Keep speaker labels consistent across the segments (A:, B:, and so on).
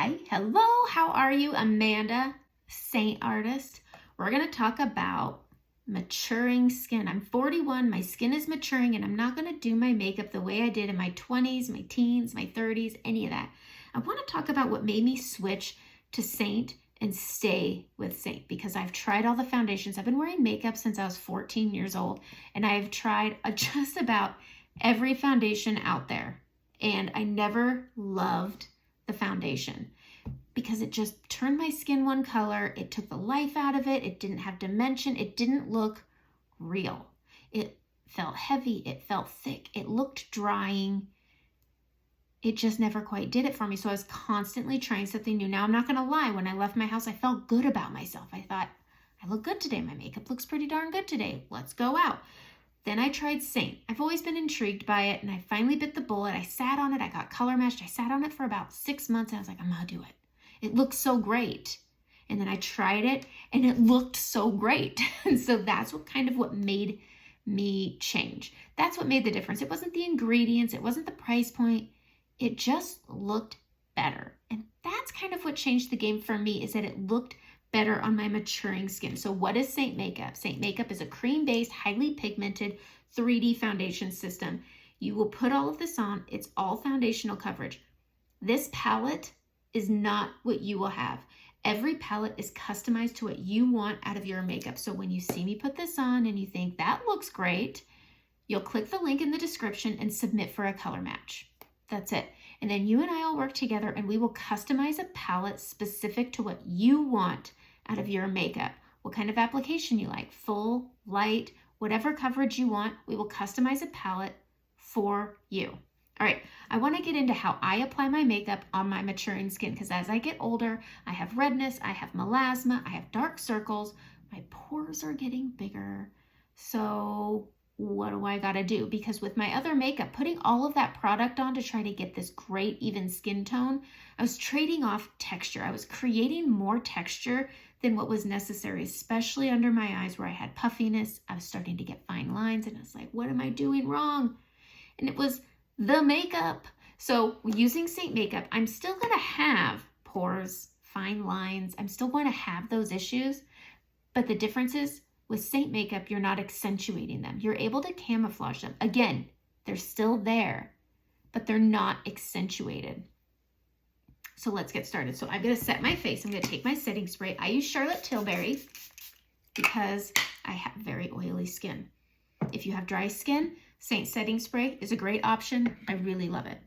A: Hi, hello, how are you? Amanda, Seint artist. We're going to talk about maturing skin. I'm 41, my skin is maturing, and I'm not going to do my makeup the way I did in my 20s, my teens, my 30s, any of that. I want to talk about what made me switch to Seint and stay with Seint, because I've tried all the foundations. I've been wearing makeup since I was 14 years old, and I've tried just about every foundation out there, and I never loved the foundation because it just turned my skin one color. It took the life out of it. It didn't have dimension. It didn't look real. It felt heavy. It felt thick. It looked drying. It just never quite did it for me. So I was constantly trying something new. Now, I'm not going to lie. When I left my house, I felt good about myself. I thought, I look good today. My makeup looks pretty darn good today. Let's go out. Then I tried Seint. I've always been intrigued by it, and I finally bit the bullet. I sat on it. I got color meshed. I sat on it for about 6 months, and I was like, I'm going to do it. It looks so great. And then I tried it, and it looked so great. And so that's what made me change. That's what made the difference. It wasn't the ingredients. It wasn't the price point. It just looked better. And that's kind of what changed the game for me, is that it looked better on my maturing skin. So what is Seint Makeup? Seint Makeup is a cream-based, highly pigmented 3D foundation system. You will put all of this on. It's all foundational coverage. This palette is not what you will have. Every palette is customized to what you want out of your makeup. So when you see me put this on and you think that looks great, you'll click the link in the description and submit for a color match. That's it. And then you and I will work together, and we will customize a palette specific to what you want out of your makeup. What kind of application you like, full, light, whatever coverage you want, we will customize a palette for you. All right, I want to get into how I apply my makeup on my maturing skin, because as I get older, I have redness, I have melasma, I have dark circles, my pores are getting bigger. So what do I gotta do? Because with my other makeup, putting all of that product on to try to get this great even skin tone, I was trading off texture. I was creating more texture than what was necessary, especially under my eyes where I had puffiness. I was starting to get fine lines, and I was like, what am I doing wrong? And it was the makeup. So using Seint Makeup, I'm still gonna have pores, fine lines. I'm still going to have those issues, but the difference is, with Seint Makeup, you're not accentuating them. You're able to camouflage them. Again, they're still there, but they're not accentuated. So let's get started. So I'm going to set my face. I'm going to take my setting spray. I use Charlotte Tilbury because I have very oily skin. If you have dry skin, Seint setting spray is a great option. I really love it.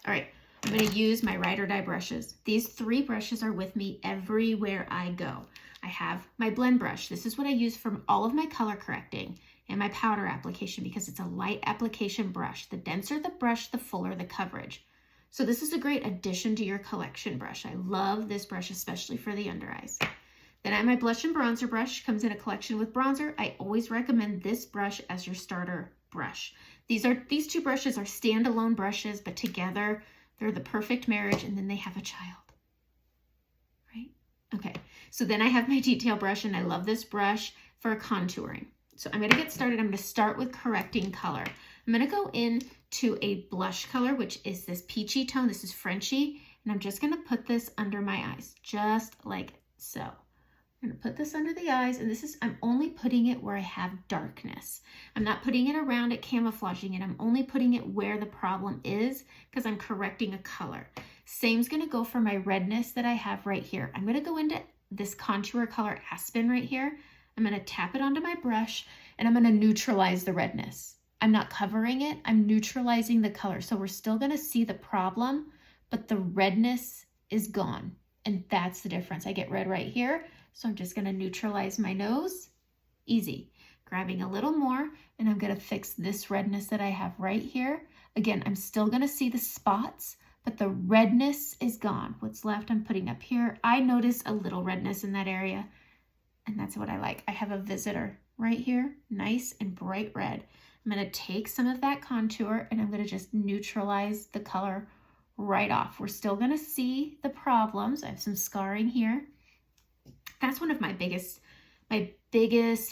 A: All right, I'm going to use my Ride or Die brushes. These 3 brushes are with me everywhere I go. I have my blend brush. This is what I use for all of my color correcting and my powder application, because it's a light application brush. The denser the brush, the fuller the coverage. So this is a great addition to your collection brush. I love this brush, especially for the under eyes. Then I have my blush and bronzer brush. Comes in a collection with bronzer. I always recommend this brush as your starter brush. These 2 brushes are standalone brushes, but together they're the perfect marriage, and then they have a child. Okay, so then I have my detail brush, and I love this brush for contouring. So I'm going to get started. I'm going to start with correcting color. I'm going to go into a blush color, which is this peachy tone. This is Frenchy, and I'm just going to put this under my eyes, just like so. I'm going to put this under the eyes, and I'm only putting it where I have darkness. I'm not putting it around it, camouflaging it. I'm only putting it where the problem is, because I'm correcting a color. Same's going to go for my redness that I have right here. I'm going to go into this contour color Aspen right here. I'm going to tap it onto my brush, and I'm going to neutralize the redness. I'm not covering it. I'm neutralizing the color. So we're still going to see the problem, but the redness is gone. And that's the difference. I get red right here. So I'm just going to neutralize my nose. Easy. Grabbing a little more, and I'm going to fix this redness that I have right here. Again, I'm still going to see the spots, but the redness is gone. What's left, I'm putting up here. I notice a little redness in that area, and that's what I like. I have a visitor right here, nice and bright red. I'm going to take some of that contour, and I'm going to just neutralize the color right off. We're still going to see the problems. I have some scarring here. That's one of my biggest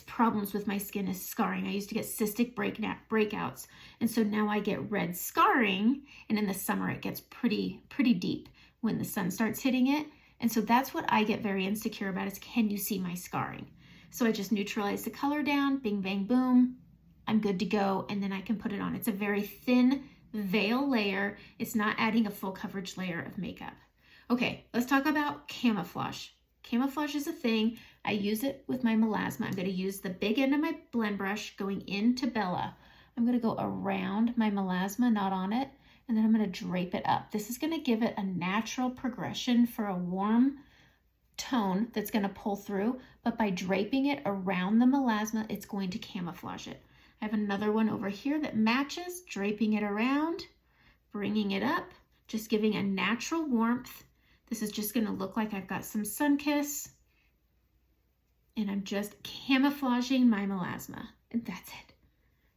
A: problems with my skin is scarring. I used to get cystic breakouts, and so now I get red scarring, and in the summer it gets pretty deep. when the sun starts hitting it. And so that's what I get very insecure about is, can you see my scarring? So I just neutralize the color down, bing, bang, boom. I'm good to go. And then I can put it on. It's a very thin veil layer. It's not adding a full coverage layer of makeup. Okay, let's talk about camouflage. Camouflage is a thing. I use it with my melasma. I'm going to use the big end of my blend brush going into Bella. I'm going to go around my melasma, not on it, and then I'm going to drape it up. This is going to give it a natural progression for a warm tone that's going to pull through, but by draping it around the melasma, it's going to camouflage it. I have another one over here that matches, draping it around, bringing it up, just giving a natural warmth. This is just going to look like I've got some sun-kiss, and I'm just camouflaging my melasma, and that's it.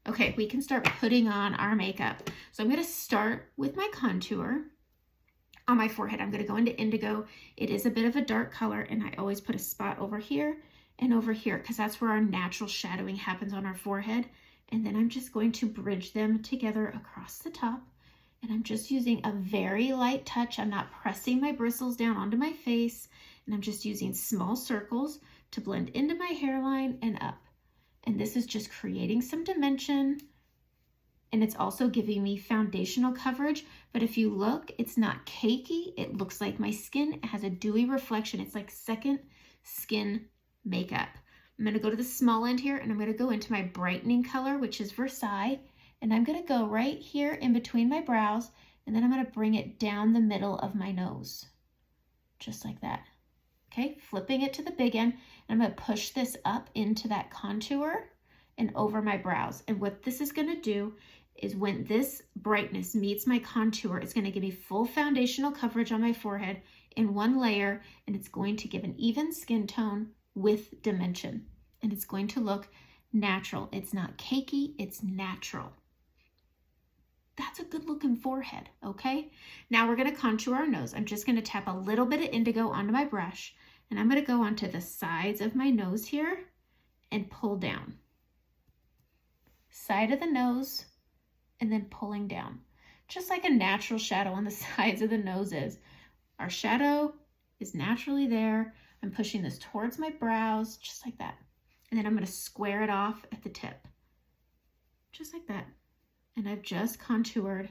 A: Okay, we can start putting on our makeup. So I'm going to start with my contour on my forehead. I'm going to go into indigo. It is a bit of a dark color, and I always put a spot over here and over here because that's where our natural shadowing happens on our forehead. And then I'm just going to bridge them together across the top. And I'm just using a very light touch. I'm not pressing my bristles down onto my face. And I'm just using small circles to blend into my hairline and up. And this is just creating some dimension. And it's also giving me foundational coverage. But if you look, it's not cakey. It looks like my skin has a dewy reflection. It's like second skin makeup. I'm going to go to the small end here, and I'm going to go into my brightening color, which is Versailles. And I'm going to go right here in between my brows, and then I'm going to bring it down the middle of my nose, just like that. Okay, flipping it to the big end, and I'm going to push this up into that contour and over my brows. And what this is going to do is when this brightness meets my contour, it's going to give me full foundational coverage on my forehead in one layer, and it's going to give an even skin tone with dimension. And it's going to look natural. It's not cakey, it's natural. That's a good looking forehead, okay? Now we're going to contour our nose. I'm just going to tap a little bit of indigo onto my brush, and I'm going to go onto the sides of my nose here and pull down. Side of the nose, and then pulling down. Just like a natural shadow on the sides of the nose is. Our shadow is naturally there. I'm pushing this towards my brows, just like that. And then I'm going to square it off at the tip, just like that. And I've just contoured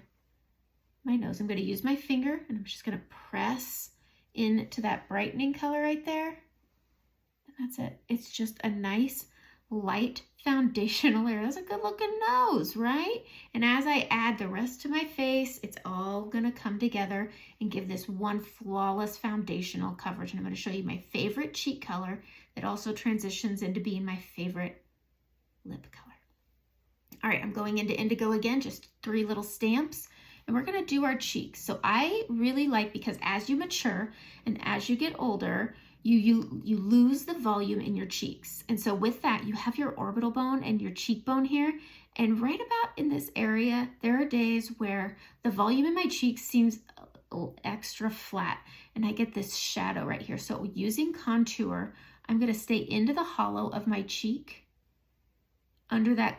A: my nose. I'm going to use my finger, and I'm just going to press into that brightening color right there. And that's it. It's just a nice, light foundational layer. That's a good looking nose, right? And as I add the rest to my face, it's all going to come together and give this one flawless foundational coverage. And I'm going to show you my favorite cheek color that also transitions into being my favorite lip color. All right, I'm going into indigo again, just 3 little stamps, and we're going to do our cheeks. So I really like, because as you mature and as you get older, you lose the volume in your cheeks. And so with that, you have your orbital bone and your cheekbone here. And right about in this area, there are days where the volume in my cheeks seems extra flat, and I get this shadow right here. So using contour, I'm going to stay into the hollow of my cheek, under that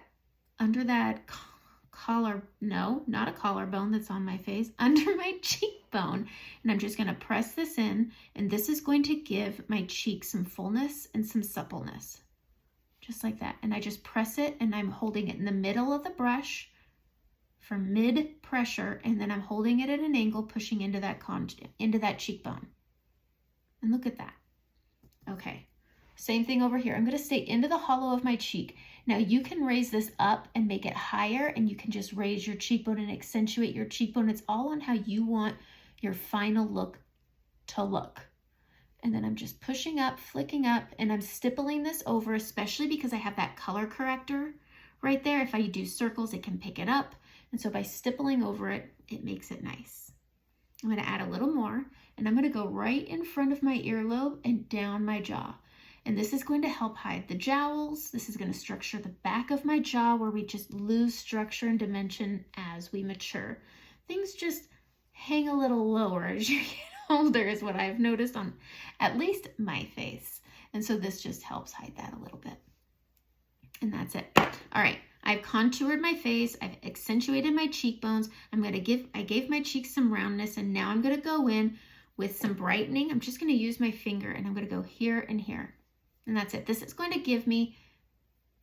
A: collar, no, not a collarbone that's on my face, under my cheekbone. And I'm just going to press this in, and this is going to give my cheek some fullness and some suppleness, just like that. And I just press it, and I'm holding it in the middle of the brush for mid pressure, and then I'm holding it at an angle, pushing into that cheekbone. And look at that. Okay, same thing over here. I'm going to stay into the hollow of my cheek. Now you can raise this up and make it higher, and you can just raise your cheekbone and accentuate your cheekbone. It's all on how you want your final look to look. And then I'm just pushing up, flicking up, and I'm stippling this over, especially because I have that color corrector right there. If I do circles, it can pick it up. And so by stippling over it, it makes it nice. I'm going to add a little more, and I'm going to go right in front of my earlobe and down my jaw. And this is going to help hide the jowls. This is going to structure the back of my jaw, where we just lose structure and dimension as we mature. Things just hang a little lower as you get older, is what I've noticed on at least my face. And so this just helps hide that a little bit. And that's it. All right, I've contoured my face. I've accentuated my cheekbones. I gave my cheeks some roundness, and now I'm going to go in with some brightening. I'm just going to use my finger and I'm going to go here and here. And that's it. This is going to give me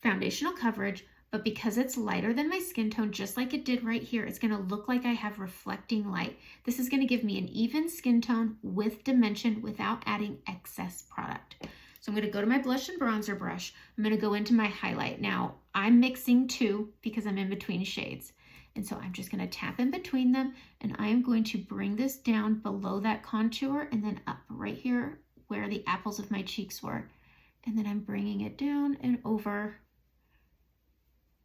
A: foundational coverage, but because it's lighter than my skin tone, just like it did right here, it's going to look like I have reflecting light. This is going to give me an even skin tone with dimension without adding excess product. So I'm going to go to my blush and bronzer brush. I'm going to go into my highlight. Now I'm mixing two because I'm in between shades. And so I'm just going to tap in between them, and I am going to bring this down below that contour and then up right here where the apples of my cheeks were. And then I'm bringing it down and over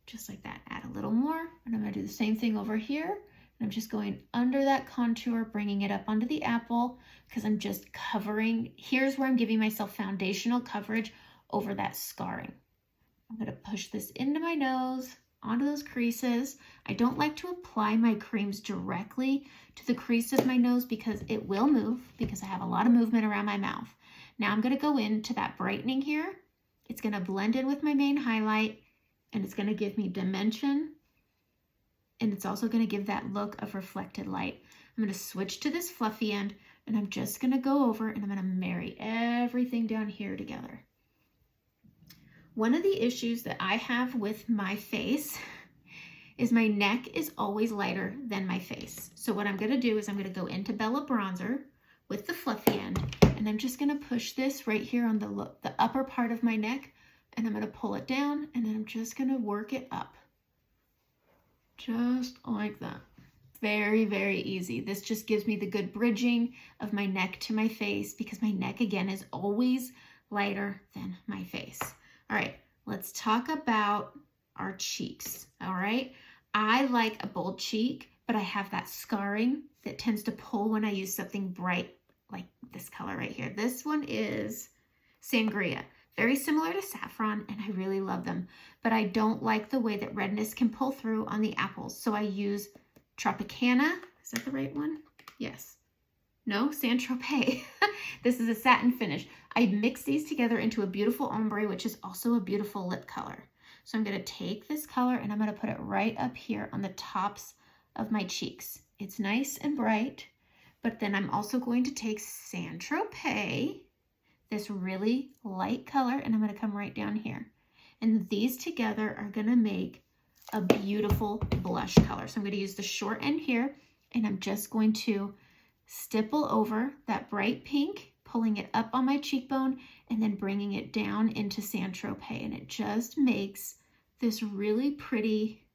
A: just like that. Add a little more, and I'm going to do the same thing over here. And I'm just going under that contour, bringing it up onto the apple because I'm just covering. Here's where I'm giving myself foundational coverage over that scarring. I'm going to push this into my nose, onto those creases. I don't like to apply my creams directly to the crease of my nose because it will move, because I have a lot of movement around my mouth. Now I'm going to go into that brightening here. It's going to blend in with my main highlight, and it's going to give me dimension, and it's also going to give that look of reflected light. I'm going to switch to this fluffy end, and I'm just going to go over and I'm going to marry everything down here together. One of the issues that I have with my face is my neck is always lighter than my face. So what I'm going to do is I'm going to go into Bella Bronzer with the fluffy end, and I'm just going to push this right here on the upper part of my neck, and I'm going to pull it down, and then I'm just going to work it up. Just like that. Very, very easy. This just gives me the good bridging of my neck to my face because my neck, again, is always lighter than my face. All right, let's talk about our cheeks, all right? I like a bold cheek, but I have that scarring that tends to pull when I use something bright like this color right here. This one is Sangria. Very similar to saffron, and I really love them, but I don't like the way that redness can pull through on the apples. So I use Tropicana. Is that the right one? Yes. No, St Tropez. This is a satin finish. I mix these together into a beautiful ombre, which is also a beautiful lip color. So I'm going to take this color and I'm going to put it right up here on the tops of my cheeks. It's nice and bright, but then I'm also going to take St Tropez, this really light color, and I'm going to come right down here. And these together are going to make a beautiful blush color. So I'm going to use the short end here, and I'm just going to stipple over that bright pink, pulling it up on my cheekbone, and then bringing it down into St Tropez. And it just makes this really pretty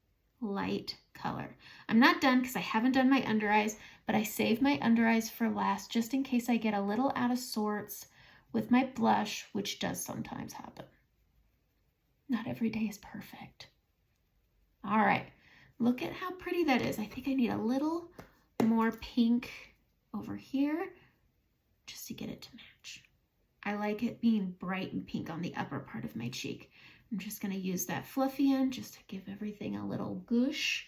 A: light color. I'm not done because I haven't done my under eyes, but I saved my under eyes for last just in case I get a little out of sorts with my blush, which does sometimes happen. Not every day is perfect. All right, look at how pretty that is. I think I need a little more pink over here just to get it to match. I like it being bright and pink on the upper part of my cheek. I'm just going to use that fluffy end just to give everything a little goosh.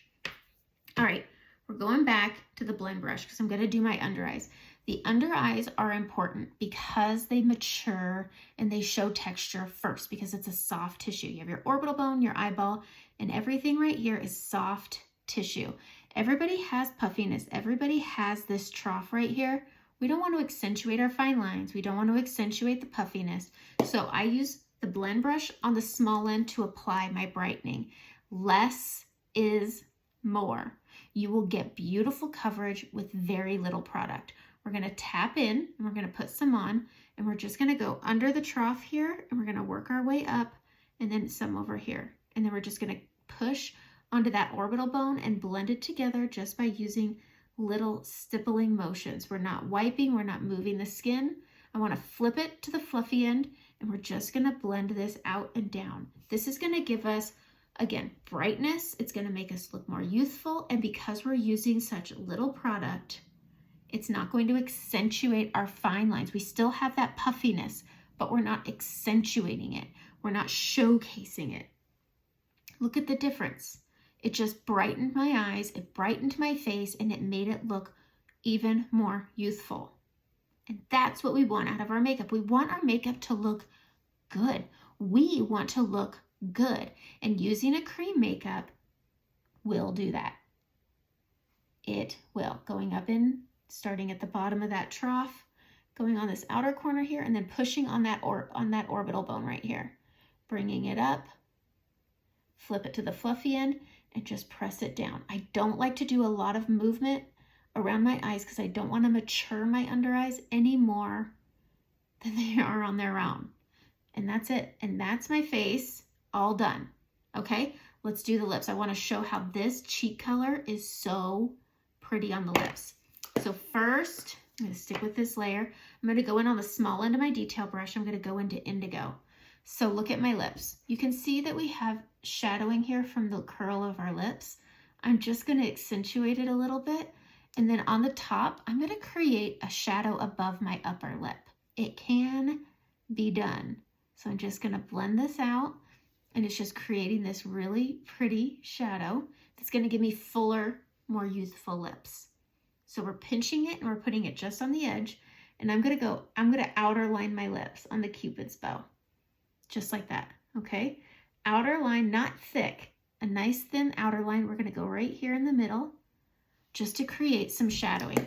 A: All right, we're going back to the blend brush because I'm going to do my under eyes. The under eyes are important because they mature and they show texture first because it's a soft tissue. You have your orbital bone, your eyeball, and everything right here is soft tissue. Everybody has puffiness. Everybody has this trough right here. We don't want to accentuate our fine lines. We don't want to accentuate the puffiness. So I use the blend brush on the small end to apply my brightening. Less is more. You will get beautiful coverage with very little product. We're going to tap in and we're going to put some on, and we're just going to go under the trough here, and we're going to work our way up and then some over here. And then we're just going to push onto that orbital bone and blend it together just by using little stippling motions. We're not wiping, we're not moving the skin. I want to flip it to the fluffy end, and we're just going to blend this out and down. This is going to give us, again, brightness. It's going to make us look more youthful, and because we're using such little product, it's not going to accentuate our fine lines. We still have that puffiness, but we're not accentuating it. We're not showcasing it. Look at the difference. It just brightened my eyes, it brightened my face, and it made it look even more youthful. And that's what we want out of our makeup. We want our makeup to look good. We want to look good. And using a cream makeup will do that. It will. Going up in starting at the bottom of that trough, going on this outer corner here, and then pushing on that orbital bone right here. Bringing it up, flip it to the fluffy end, and just press it down. I don't like to do a lot of movement around my eyes because I don't want to mature my under eyes any more than they are on their own. And that's it. And that's my face all done. Okay, let's do the lips. I want to show how this cheek color is so pretty on the lips. So first, I'm going to stick with this layer. I'm going to go in on the small end of my detail brush. I'm going to go into indigo. So look at my lips. You can see that we have shadowing here from the curl of our lips. I'm just going to accentuate it a little bit. And then on the top, I'm going to create a shadow above my upper lip. It can be done. So I'm just going to blend this out. And it's just creating this really pretty shadow that's going to give me fuller, more youthful lips. So we're pinching it and we're putting it just on the edge. And I'm going to outer line my lips on the Cupid's bow. Just like that, okay? Outer line, not thick, a nice thin outer line. We're gonna go right here in the middle just to create some shadowing.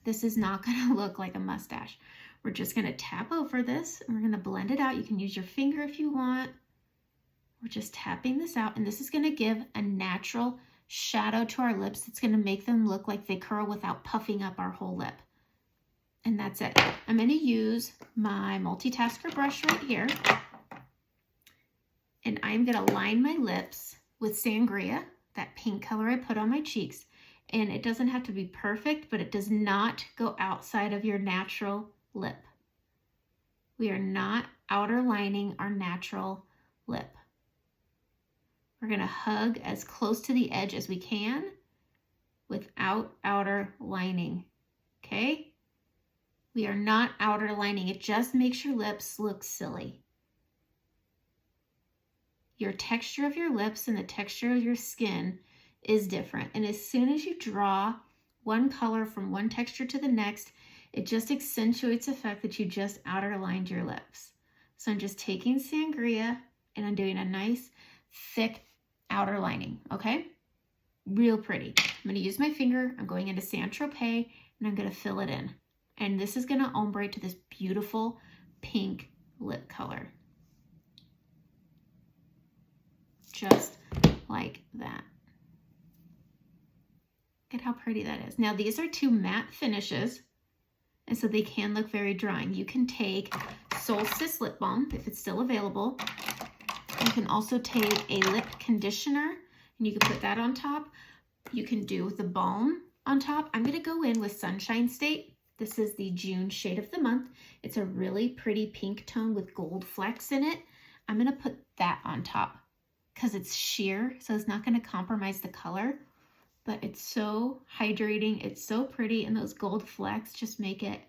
A: This is not gonna look like a mustache. We're just gonna tap over this and we're gonna blend it out. You can use your finger if you want. We're just tapping this out, and this is gonna give a natural shadow to our lips. It's gonna make them look like they curl without puffing up our whole lip. And that's it. I'm going to use my multitasker brush right here. And I'm going to line my lips with Sangria, that pink color I put on my cheeks. And it doesn't have to be perfect, but it does not go outside of your natural lip. We are not outer lining our natural lip. We're going to hug as close to the edge as we can without outer lining. Okay? We are not outer lining. It just makes your lips look silly. Your texture of your lips and the texture of your skin is different. And as soon as you draw one color from one texture to the next, it just accentuates the fact that you just outer lined your lips. So I'm just taking Sangria and I'm doing a nice thick outer lining, okay? Real pretty. I'm going to use my finger. I'm going into St Tropez and I'm going to fill it in. And this is going to ombre to this beautiful pink lip color. Just like that. Look at how pretty that is. Now these are two matte finishes, and so they can look very drying. You can take Solstice lip balm if it's still available. You can also take a lip conditioner and you can put that on top. You can do the balm on top. I'm going to go in with Sunshine State. This is the June shade of the month. It's a really pretty pink tone with gold flecks in it. I'm going to put that on top because it's sheer, so it's not going to compromise the color, but it's so hydrating. It's so pretty, and those gold flecks just make it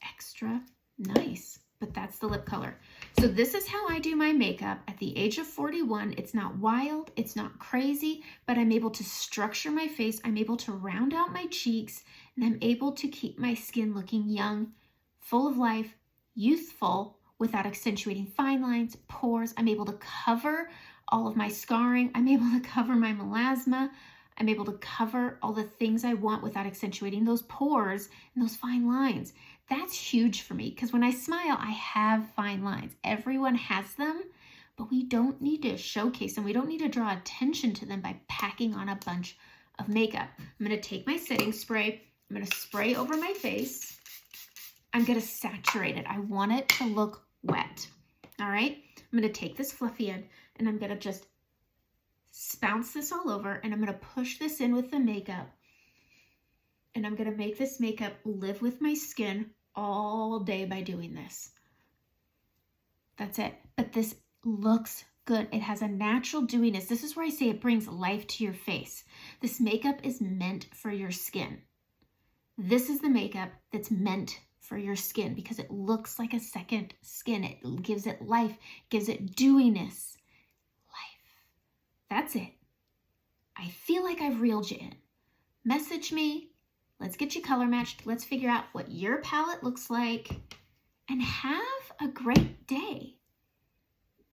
A: extra nice. But that's the lip color. So this is how I do my makeup at the age of 41. It's not wild, it's not crazy, but I'm able to structure my face. I'm able to round out my cheeks, and I'm able to keep my skin looking young, full of life, youthful, without accentuating fine lines, pores. I'm able to cover all of my scarring. I'm able to cover my melasma. I'm able to cover all the things I want without accentuating those pores and those fine lines. That's huge for me because when I smile, I have fine lines. Everyone has them, but we don't need to showcase them. We don't need to draw attention to them by packing on a bunch of makeup. I'm going to take my setting spray. I'm going to spray over my face. I'm going to saturate it. I want it to look wet. All right. I'm going to take this fluffy end and I'm going to just bounce this all over, and I'm going to push this in with the makeup. And I'm going to make this makeup live with my skin all day by doing this. That's it. But this looks good. It has a natural dewiness. This is where I say it brings life to your face. This makeup is meant for your skin. This is the makeup that's meant for your skin because it looks like a second skin. It gives it life, gives it dewiness. Life. That's it. I feel like I've reeled you in. Message me. Let's get you color matched. Let's figure out what your palette looks like and have a great day.